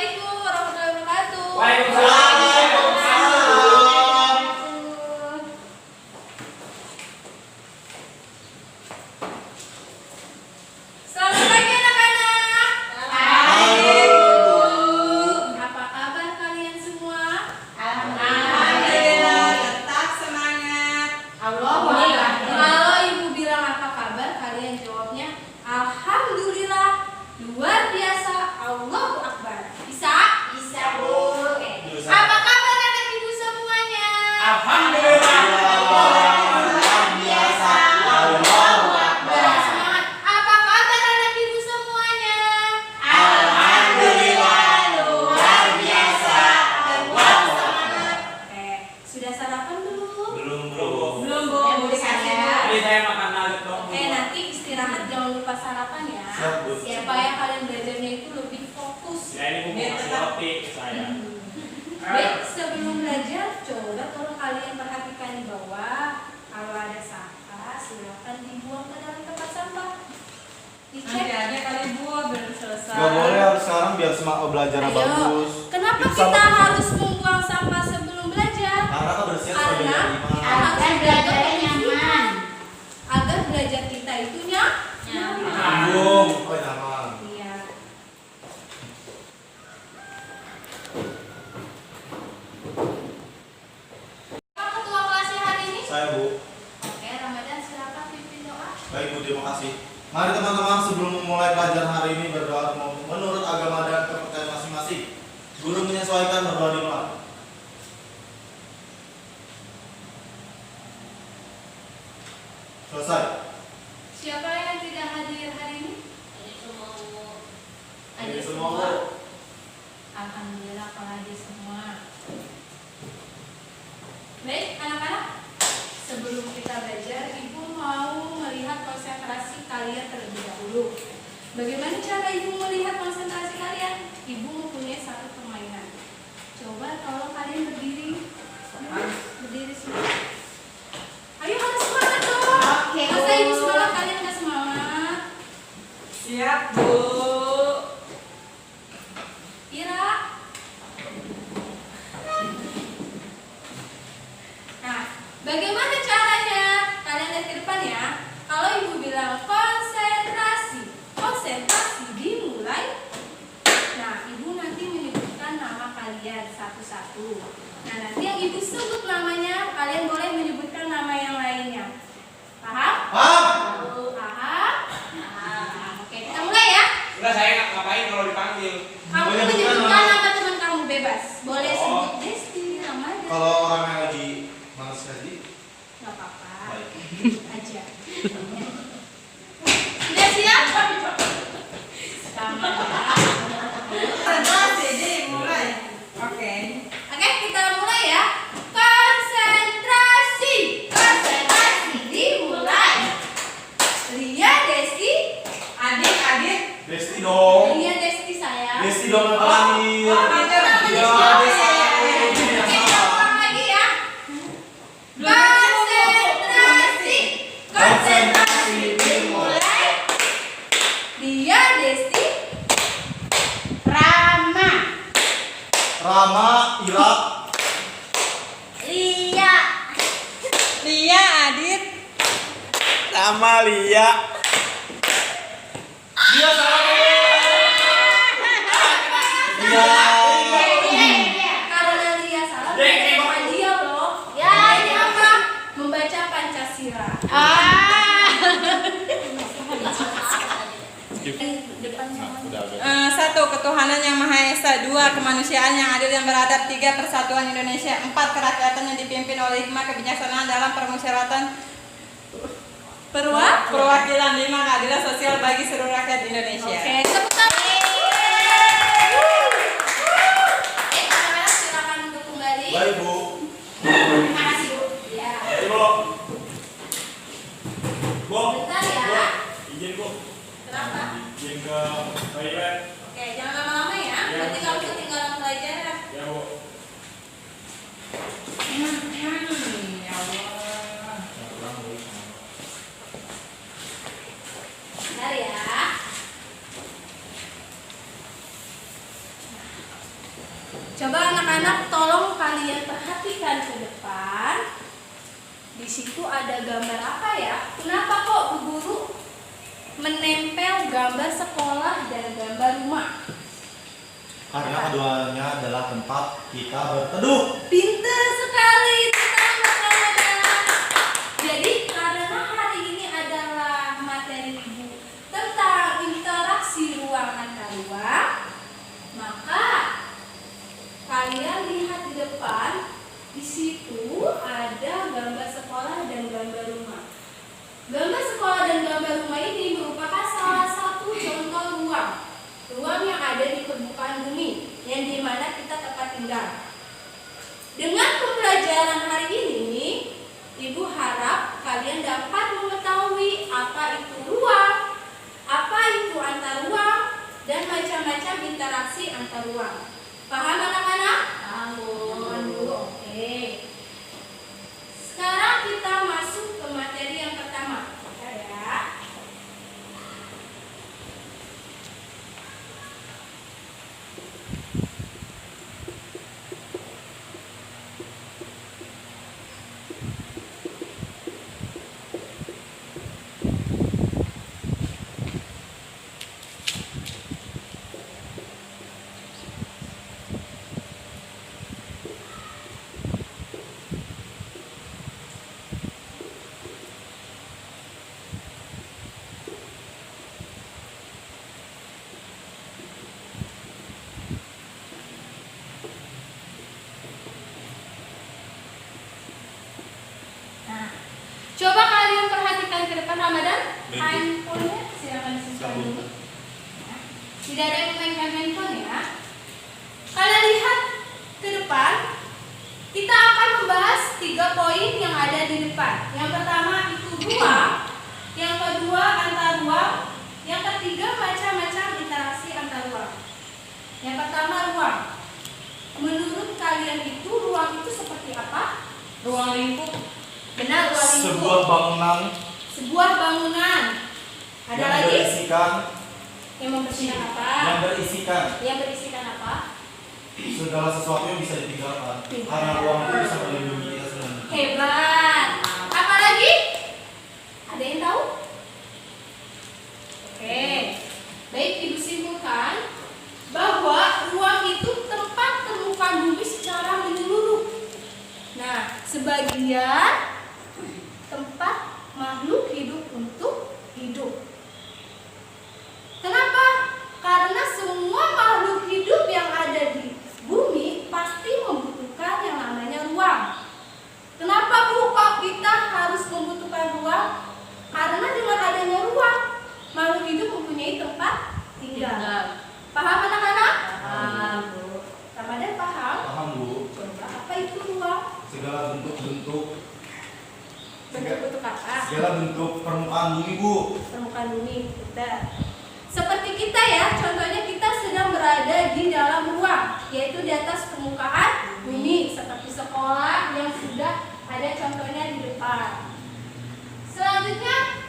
Assalamualaikum warahmatullahi wabarakatuh. Waalaikumsalam. Selamat pagi anak-anak. Halo. Apa kabar kalian semua? Alhamdulillah, tetap semangat. Alhamdulillah. Kalau ibu bilang apa kabar, kalian jawabnya alhamdulillah. Luar biasa. Allahu Akbar. Bisa? Bisa, Bu. Apa kabar anak ibu semuanya? Alhamdulillah. Luar biasa. Allahu Akbar. Semangat. Apa kabar anak ibu semuanya? Alhamdulillah, luar biasa. Tetap semangat. Oke, sudah sarapan belum? Belum, bro. Belum, Bu. Belum, saya. Ini saya makan nugget dong. Oke, nanti istirahat jangan lupa sarapan ya. Siap, Bu. Supaya kalian belajarnya itu lebih fokus. Ya ini Bu mau kasih roti ke saya. Baik, sebelum belajar, coba tolong kalian perhatikan di bawah. Kalau ada sampah, silakan dibuang ke dalam tempat sampah. Dicek. Nanti aja kali buah belum selesai. Gak boleh, harus sekarang biar semangat belajarnya Ayo, bagus. kenapa Bisa kita bagus. harus membuang sampah sebelum belajar? Karena kebersihan sebagai Karena iman. Agar belajarnya nyaman. Agar belajar kita itu Nyaman. Sambung. Oh, nyaman. Iya. Siapa ketua kelasnya hari ini? Saya, Bu. Oke, Ramadan silakan pimpin doa. Baik, Bu, terima kasih. Mari teman-teman, sebelum memulai pelajaran hari ini berdoa menurut agama dan kepercayaan masing-masing. Guru menyesuaikan berdoa dimulai. Selesai. Siapa yang tidak hadir hari ini? Hadir semua, Bu. Alhamdulillah kalau hadir semua. Baik, anak-anak. Sebelum kita belajar, Ibu mau melihat konsentrasi kalian terlebih dahulu. Bagaimana cara Ibu melihat konsentrasi kalian? Ibu mempunyai satu permainan. Coba tolong kalian berdiri. Berdiri semua. Ayo harus semangat dong. Oke, Bu. Masa Ibu semangat kalian nggak semangat? Siap, Bu. Ira. Nah, bagaimana caranya? Kalian lihat ke depan ya. Kalau Ibu bilang konsentrasi, konsentrasi dimulai. Nah, Ibu nanti menyebutkan nama kalian satu-satu. Nah, nanti yang Ibu sebut namanya, kalian boleh menyebutkan nama yang lainnya. Paham? Paham? Paham? Nah, oke, kita mulai ya. Enggak, saya nggak ngapain kalau dipanggil. Kamu Menyebutkan menyebutkan nama. nama teman kamu bebas. Boleh Oh. sebut Desti, Ramadan. Kalau orang yang lagi malas gaji, Nggak apa-apa. baik. Aja. Sudah siap? Sama. Konsentrasi, jadi mulai. Oke. Oke, kita mulai ya. Konsentrasi. Konsentrasi dimulai. Lia, Desti. Adik-adik. Desti dong. Lia, Desti sayang. Desti dong yang terakhir. Oh, gitu. Ya, Desti. Oke, kita ulang lagi ya. Konsentrasi. Konsentrasi dimulai. Lia, Desti. Rama. Rama, Ira, Lia. Lia, Adit. Rama, Lia. Dia salah. Lia. Karena Lia salah, Dek, bukan dia loh. Ya, ini apa? Membaca Pancasila. Depan sama. Satu, ketuhanan yang Maha Esa. Dua, kemanusiaan yang adil dan beradab. Tiga, persatuan Indonesia. Empat, kerakyatan yang dipimpin oleh hikmah kebijaksanaan dalam permusyawaratan perwakilan. Lima, keadilan sosial bagi seluruh rakyat Indonesia. Oke, tepuk tangan. Anak-anak silakan untuk kembali. Baik, Bu. Terima kasih, Bu. Ya. Ayo, Bu. Bu. Bentar ya. Izin, Bu. Kenapa? Izin ke toilet. Oke, jangan lama-lama ya. Ya. Nanti kamu ketinggalan pelajaran. Ya, Bu. Ya Allah. Bentar ya. Coba anak-anak tolong kalian perhatikan ke depan. Di situ ada gambar apa ya? Kenapa kok Bu Guru menempel gambar sekolah dan gambar rumah? Karena keduanya adalah tempat kita berteduh. Pintar sekali, teman-teman. Jadi karena hari ini adalah materi Ibu tentang interaksi ruang antar ruang, maka kalian lihat di depan, di situ ada gambar sekolah dan gambar rumah. Gambar sekolah dan gambar rumah ini merupakan salah satu contoh ruang yang ada di permukaan bumi, yang dimana kita tempat tinggal. Dengan pembelajaran hari ini, Ibu harap kalian dapat mengetahui apa itu ruang, apa itu antar ruang, dan macam-macam interaksi antar ruang. Paham anak-anak? Paham dulu. Oke. Sekarang kita masuk ke materi yang pertama. Ya. Coba kalian perhatikan ke depan Ramadan. Handphonenya silakan disimpan dulu. Tidak ada yang memainkan handphone ya. Kalian lihat ke depan. Kita akan membahas 3 poin yang ada di depan. Yang pertama itu ruang, yang kedua antar ruang, yang ketiga macam-macam interaksi antar ruang. Yang pertama ruang. Menurut kalian itu ruang itu seperti apa? Ruang lingkup. Benar, ruang lingkup. Sebuah bangunan Sebuah bangunan. Ada yang lagi? berisikan Yang membersihkan apa? Yang berisikan apa? segala sesuatu yang bisa ditinggalkan. Karena ruang itu bisa melindungi kita sebenarnya. Hebat. Apa lagi? Ada yang tahu? Oke. Baik, Ibu simpulkan bahwa ruang itu tempat temukan bumi secara menyeluruh. Nah, sebagian tempat makhluk hidup untuk hidup. Kenapa? Karena semua makhluk hidup yang ada di bumi pasti membutuhkan yang namanya ruang. Kenapa Bu kok kita harus membutuhkan ruang? Karena dengan adanya ruang, makhluk hidup mempunyai tempat tinggal. Paham anak-anak? Paham, Bu. Ramadan paham? Paham Bu? Coba, apa itu ruang? Segala bentuk-bentuk Bentuk-bentuk apa? segala bentuk permukaan bumi Bu. Permukaan bumi. Betul. Seperti kita ya, contohnya kita sedang berada di dalam ruang, yaitu di atas permukaan bumi, seperti sekolah yang sudah ada contohnya di depan. Selanjutnya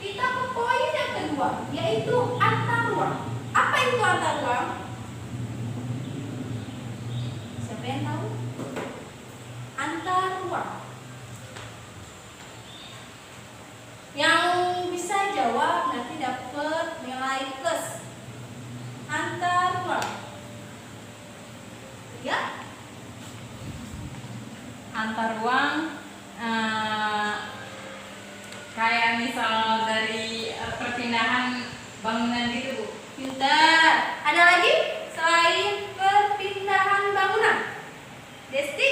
kita ke poin yang kedua, yaitu antar ruang. Apa itu antar ruang? Siapa yang tahu? Antar ruang. Yang bisa jawab nanti dapat nilai plus. Antar ruang. Ya? Antar ruang kayak misal dari perpindahan bangunan gitu Bu. Pintar. Ada lagi selain perpindahan bangunan? Desti?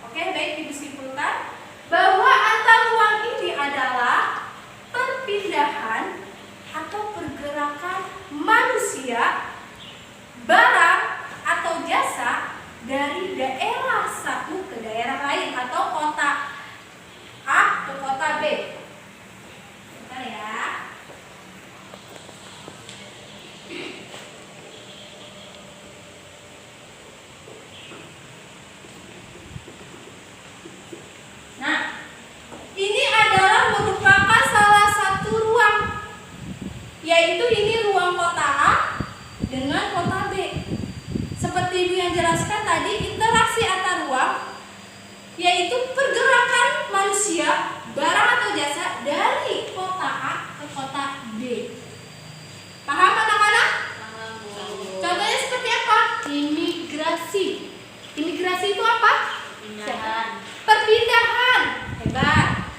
Oke, baik, Ibu simpulkan bahwa antar ruang ini adalah perpindahan atau pergerakan manusia, barang atau jasa dari daerah satu ke daerah lain atau kota A ke kota B. Bentar ya. Nah, ini adalah merupakan salah satu ruang, yaitu ini ruang kota A dengan kota B. seperti Ibu yang jelaskan tadi, interaksi antar ruang yaitu pergerakan manusia, barang atau jasa dari kota A ke kota B. Paham anak-anak? Contohnya seperti apa? Imigrasi. Imigrasi itu apa? Perpindahan. Hebat.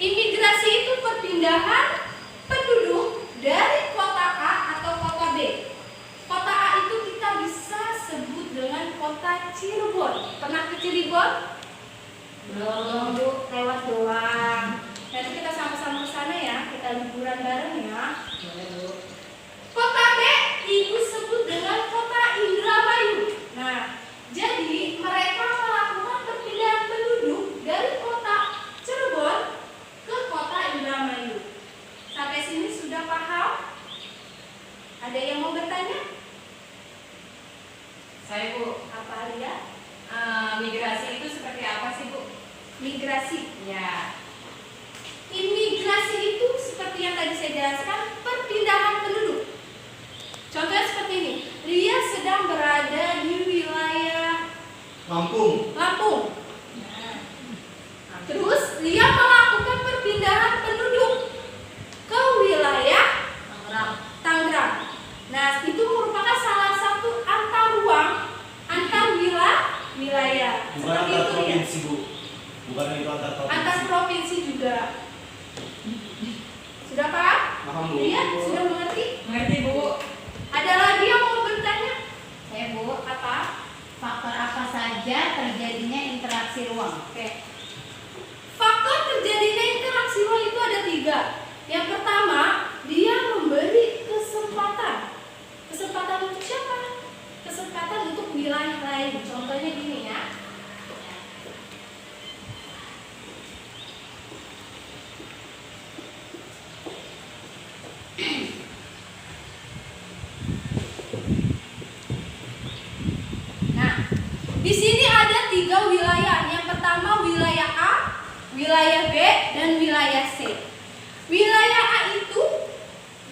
Imigrasi itu perpindahan penduduk dari kota A atau kota B. Kota A itu kita bisa sebut dengan kota Cirebon. Pernah ke Cirebon? Belum, Bu. Lewat doang. Nanti kita sama-sama ke sana ya. Kita liburan bareng ya. Kota B Ibu sebut dengan kota Indramayu. Nah, jadi mereka melakukan perpindahan penduduk dari kota Cirebon ke kota Indramayu. Sampai sini sudah paham? Ada yang mau bertanya? Saya Bu, Apa Alia? migrasi itu seperti apa sih Bu? Migrasi. Ya. Imigrasi itu seperti yang tadi saya jelaskan, perpindahan penduduk. Contohnya seperti ini. Lia sedang berada di wilayah Lampung. Lampung. Terus Lia melakukan perpindahan penduduk ke wilayah Tangerang. Nah, itu merupakan salah satu antar ruang, antar wilayah. Bukan Seperti antar itu ya. provinsi, Bu. Bukan itu antar provinsi. Antar provinsi juga. Sudah paham? Paham, Bu. Lia sudah mengerti? Mengerti Bu? Ada lagi yang mau bertanya? Saya Bu, Apa? faktor apa saja terjadinya interaksi ruang? Oke. Faktor terjadinya interaksi ruang itu ada 3. Yang pertama, dia memberi kesempatan. Kesempatan untuk siapa? Kesempatan untuk wilayah lain. Contohnya gini ya. Nah, di sini ada 3 wilayah. Yang pertama wilayah A, wilayah B, dan wilayah C. Wilayah A itu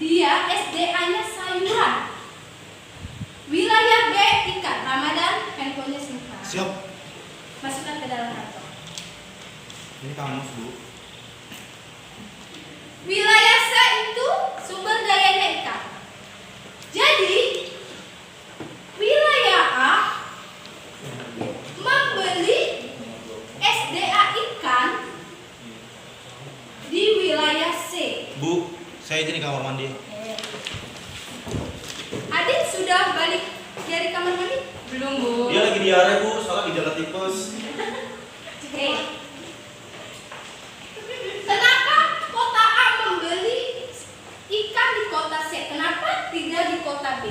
dia SDA-nya sayuran. Wilayah B ikan. Ramadan, handphonenya simpan. Siap. Masukkan ke dalam kantong. Ini kamus, Bu. Wilayah C itu sumber dayanya ikan. Jadi wilayah A membeli SDA ikan di wilayah C. Bu, saya izin di kamar mandi. Adik sudah balik dari kamar mandi? Belum Bu. Dia lagi diare, Bu, soalnya gejala tipes. Hei. Kenapa kota A membeli ikan di kota C? Kenapa tidak di kota B?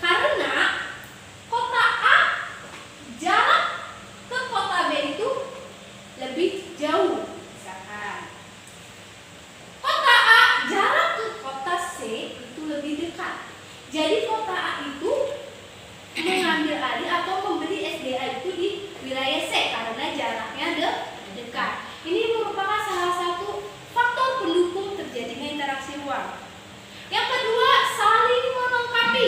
Karena kota A jarak ke kota B itu lebih jauh. Misalkan kota A jarak ke kota C itu lebih dekat. Jadi kota A itu mengambil alih atau membeli SDA itu di wilayah C karena jaraknya dekat. Ini merupakan salah satu faktor pendukung terjadinya interaksi ruang. Yang kedua, saling melengkapi.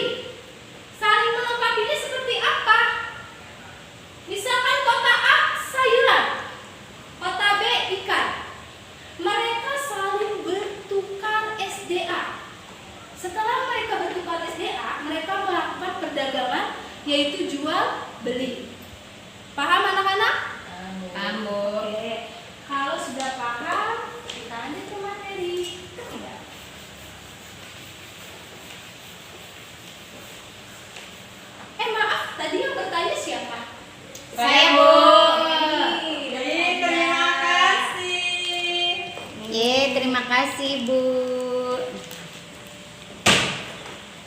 Saling melengkapinya seperti apa? Misalkan kota A sayuran, kota B ikan. Mereka saling bertukar SDA. Setelah mereka bertukar SDA, mereka melakukan perdagangan yaitu jual beli. Paham anak-anak? Kamu. Oke. Kalau sudah paham, kita lanjut ke materi ketiga. Maaf, tadi yang bertanya siapa? Saya Bu. Terima kasih. Terima kasih Bu.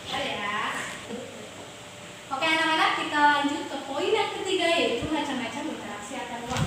Bentar ya. Oke anak-anak, kita lanjut ke poin yang ketiga yaitu macam-macam interaksi antar ruang.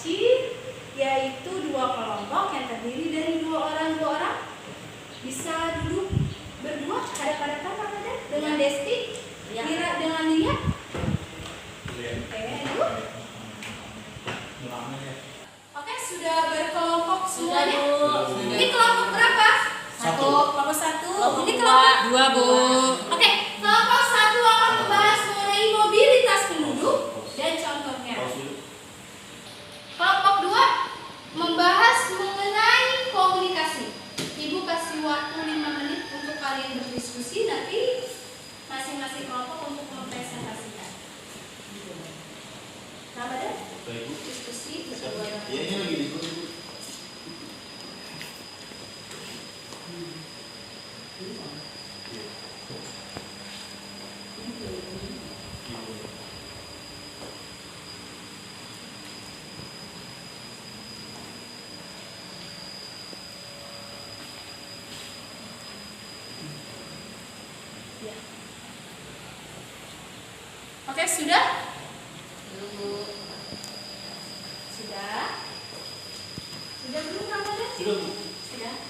kecil, yaitu 2 kelompok yang terdiri dari 2 orang. Bisa duduk berdua hadap-hadapan pada dengan Desti, Mira dengan Lia. Oke, duduk. Oke, sudah berkelompok semuanya. Ini kelompok berapa? 1. Kelompok 1. Ini kelompok 2, Bu. Oke, kelompok 1 akan membahas mengenai mobilitas penduduk dan contohnya. Kelompok 2 membahas mengenai komunikasi. Ibu kasih waktu 5 menit untuk kalian berdiskusi, nanti masing-masing kelompok untuk mempresentasikan. Nama deh? Diskusi bisa buat. Ya, ini lagi diskusi. Oke, sudah? Sudah? Sudah belum namanya? Sudah, Bu. Sudah.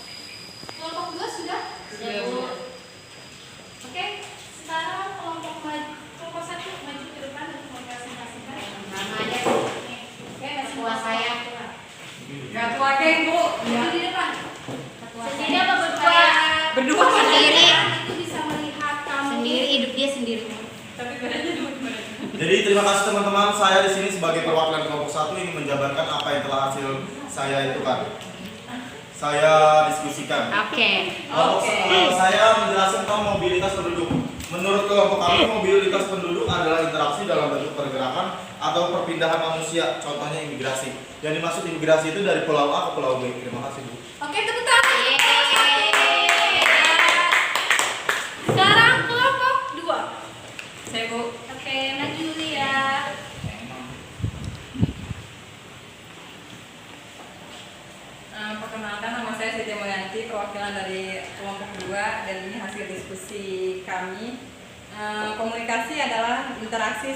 Kelompok 2 sudah? Sudah, Bu. Oke, sekarang kelompok 1 maju ke depan untuk mempresentasikan. Nama aja. Oke, masih Ketua saya. Gak tua geng, Bu. Maju di depan. Sendiri apa berdua? Berdua Sendiri. Itu bisa melihat kamu. Sendiri, hidup dia sendiri. Tapi badannya dua. Jadi terima kasih teman-teman, saya di sini sebagai perwakilan kelompok 1 ingin menjabarkan apa yang telah hasil saya itu kan. Saya diskusikan. Oke. Saya menjelaskan tentang mobilitas penduduk. Menurut kelompok kami, mobilitas penduduk adalah interaksi dalam bentuk pergerakan atau perpindahan manusia, contohnya imigrasi. Yang dimaksud imigrasi itu dari pulau A ke pulau B. Terima kasih, Bu. Oke, tepuk tangan. Sekarang kelompok 2. Saya, Bu. Oke, maju ya. Perkenalkan, nama saya Siti Mulyanti, perwakilan dari kelompok 2, dan ini hasil diskusi kami. Komunikasi adalah interaksi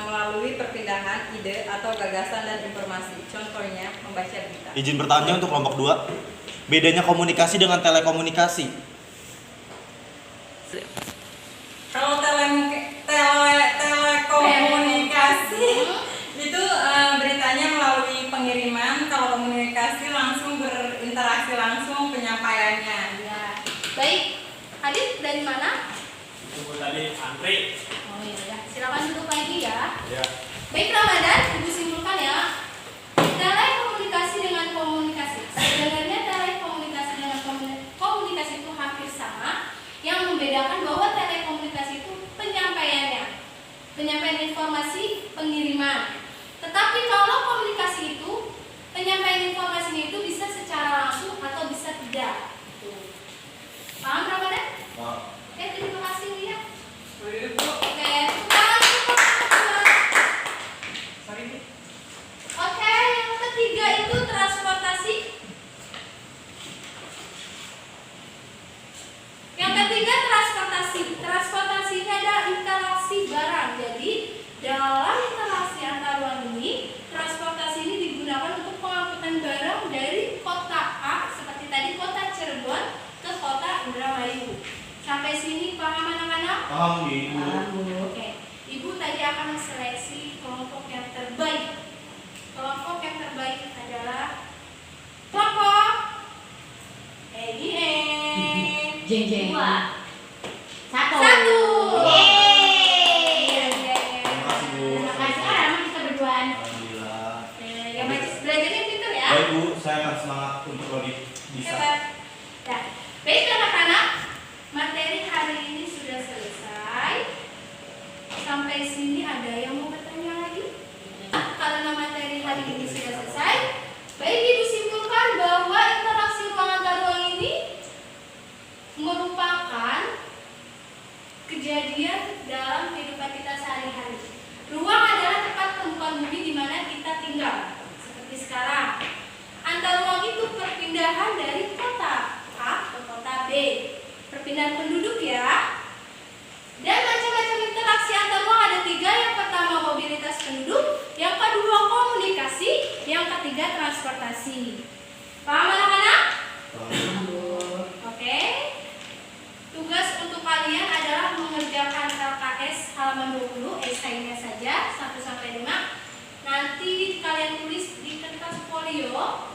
melalui perpindahan ide atau gagasan dan informasi. Contohnya membaca berita. Izin bertanya untuk kelompok 2. Bedanya komunikasi dengan telekomunikasi. Kalau telekomunikasi itu beritanya melalui pengiriman, kalau komunikasi langsung berinteraksi langsung penyampaiannya. Ya. Baik. Adit dari mana? Tunggu tadi antri. Oh iya ya. Silakan duduk lagi ya. Ya. Baik Ramadan, Ibu simpulkan ya. Telekomunikasi dengan komunikasi. Sebenarnya telekomunikasi dengan komunikasi itu hampir sama. Yang membedakan bahwa telekomunikasi itu penyampaian informasi, pengiriman. Tetapi kalau komunikasi itu penyampaian informasinya itu bisa secara langsung atau bisa tidak. Paham Ramadan? Oke, terima kasih Lia. Oke, oke, yang ketiga itu transportasi. Yang ketiga transportasi. Transportasi ini adalah interaksi barang. Jadi dalam interaksi antar ruang ini, transportasi ini digunakan untuk pengangkutan barang dari kota A seperti tadi kota Cirebon ke kota Indramayu. Sampai sini paham anak-anak? Paham, Ibu. Oke. Ibu tadi akan seleksi kelompok yang terbaik. Kelompok yang terbaik adalah kelompok EIN. Jeng jeng. 2. 1. Satu. Yeay. Terima kasih, Bu. Terima kasih. Emang kita berduaan. Alhamdulillah. Yang belajarnya pintar ya. Baik, Bu, saya akan semangat untuk lebih bisa. Hebat. Nah, baik anak-anak, materi hari ini sudah selesai. Sampai sini ada yang mau bertanya lagi? Karena materi hari ini sudah selesai, baik Ibu simpulkan bahwa interaksi ruang antar ruang ini merupakan kejadian dalam kehidupan kita sehari-hari. Ruang adalah tempat permukaan bumi di mana kita tinggal. Seperti sekarang. Antar ruang itu perpindahan dari kota A ke kota B. Perpindahan penduduk ya. Dan macam-macam interaksi antar ruang ada 3. Yang pertama mobilitas penduduk, yang kedua komunikasi, tidak transportasi. Paham anak-anak? Oke. Tugas untuk kalian adalah mengerjakan LKS halaman 20, esainya saja 1 sampai 5. Nanti kalian tulis di kertas folio